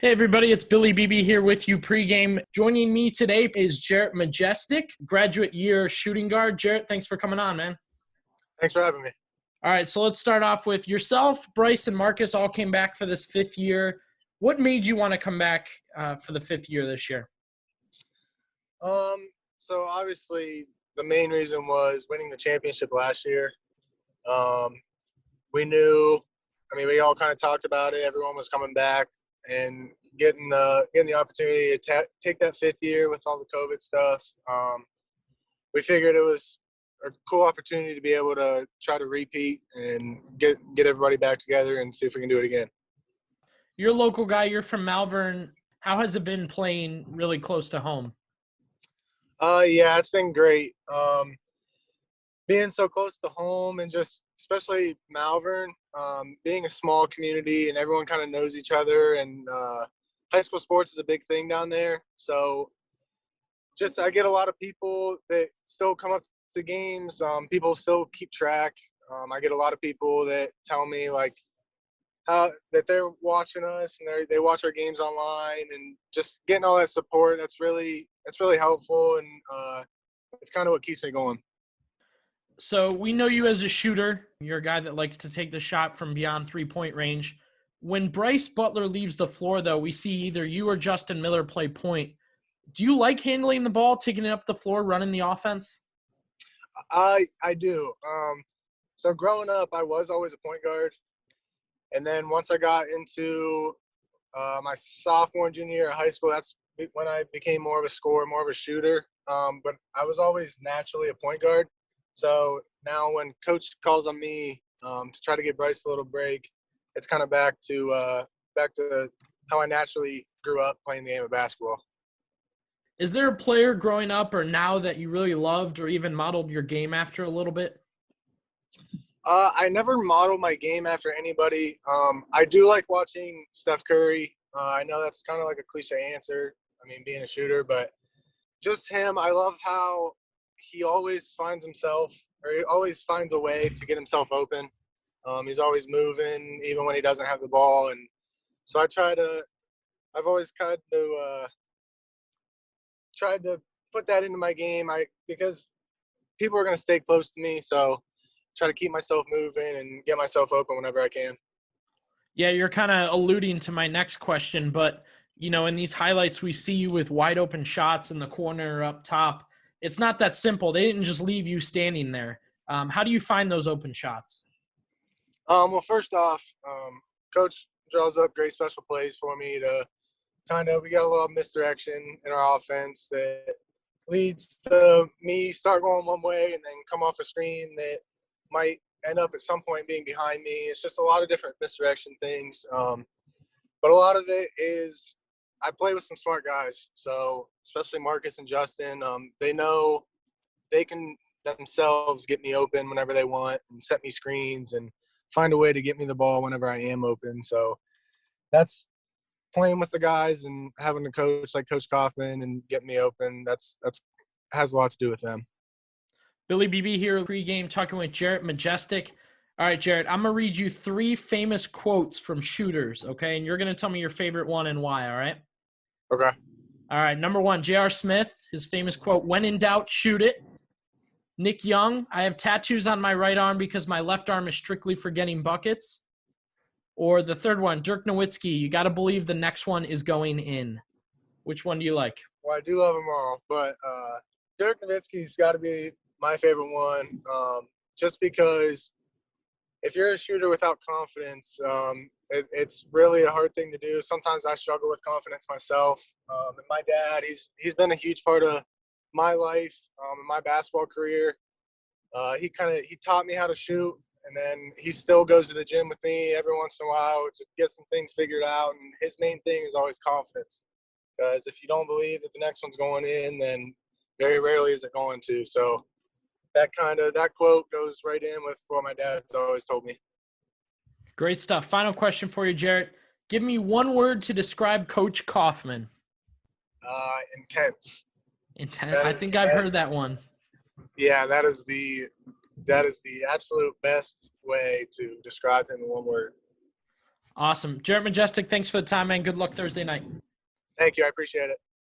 Hey everybody, it's Beebe here with you pregame. Joining me today is Jaret Majestic, graduate year shooting guard. Jaret, thanks for coming on, man. Thanks for having me. All right, so let's start off with yourself. Bryce and Marcus all came back for this fifth year. What made you want to come back for the fifth year this year? So obviously the main reason was winning the championship last year. We knew, we all kind of talked about it. Everyone was coming back and getting the opportunity to take that fifth year with all the COVID stuff. We figured it was a cool opportunity to be able to try to repeat and get everybody back together and see if we can do it again. You're a local guy. You're from Malvern. How has it been playing really close to home? Yeah, it's been great. Being so close to home and just especially Malvern, being a small community and everyone kind of knows each other, and high school sports is a big thing down there. So I get a lot of people that still come up to games. People still keep track. I get a lot of people that tell me like that they're watching us and they watch our games online, and just getting all that support. That's really helpful, and it's kind of what keeps me going. So we know you as a shooter. You're a guy that likes to take the shot from beyond three-point range. When Bryce Butler leaves the floor, though, we see either you or Justin Miller play point. Do you like handling the ball, taking it up the floor, running the offense? I do. So growing up, I was always a point guard. And then once I got into my sophomore and junior year of high school, that's when I became more of a scorer, more of a shooter. But I was always naturally a point guard. So now when coach calls on me to try to give Bryce a little break, it's kind of back to how I naturally grew up playing the game of basketball. Is there a player growing up or now that you really loved or even modeled your game after a little bit? I never modeled my game after anybody. I do like watching Steph Curry. I know that's kind of like a cliche answer, being a shooter, but just him. I love how he always finds a way to get himself open. He's always moving, even when he doesn't have the ball. And so I've always tried to put that into my game. Because people are going to stay close to me. So try to keep myself moving and get myself open whenever I can. Yeah, you're kind of alluding to my next question, but in these highlights, we see you with wide open shots in the corner up top. It's not that simple. They didn't just leave you standing there. How do you find those open shots? Well, first off, coach draws up great special plays for me to we got a little misdirection in our offense that leads to me start going one way and then come off a screen that might end up at some point being behind me. It's just a lot of different misdirection things. But a lot of it is I play with some smart guys. So especially Marcus and Justin, they know they can themselves get me open whenever they want and set me screens and find a way to get me the ball whenever I am open. So that's playing with the guys and having a coach like Coach Kaufman and get me open. That's has a lot to do with them. Beebe here, pregame, talking with Jaret Majestic. All right, Jaret, I'm going to read you 3 famous quotes from shooters, okay? And you're going to tell me your favorite one and why, all right? Okay. All right, number 1, J.R. Smith, his famous quote, "When in doubt, shoot it." Nick Young, "I have tattoos on my right arm because my left arm is strictly for getting buckets." Or the third one, Dirk Nowitzki, "You got to believe the next one is going in." Which one do you like? Well, I do love them all, but Dirk Nowitzki's got to be my favorite one, just because if you're a shooter without confidence, it's really a hard thing to do. Sometimes I struggle with confidence myself. And my dad, he's been a huge part of my life and my basketball career. He taught me how to shoot, and then he still goes to the gym with me every once in a while to get some things figured out. And his main thing is always confidence, because if you don't believe that the next one's going in, then very rarely is it going to. So that quote goes right in with what my dad's always told me. Great stuff. Final question for you, Jaret. Give me one word to describe Coach Kaufman. Intense. Intense. I think I've heard that one. Yeah, that is the absolute best way to describe him in one word. Awesome. Jaret Majestic, thanks for the time, man. Good luck Thursday night. Thank you. I appreciate it.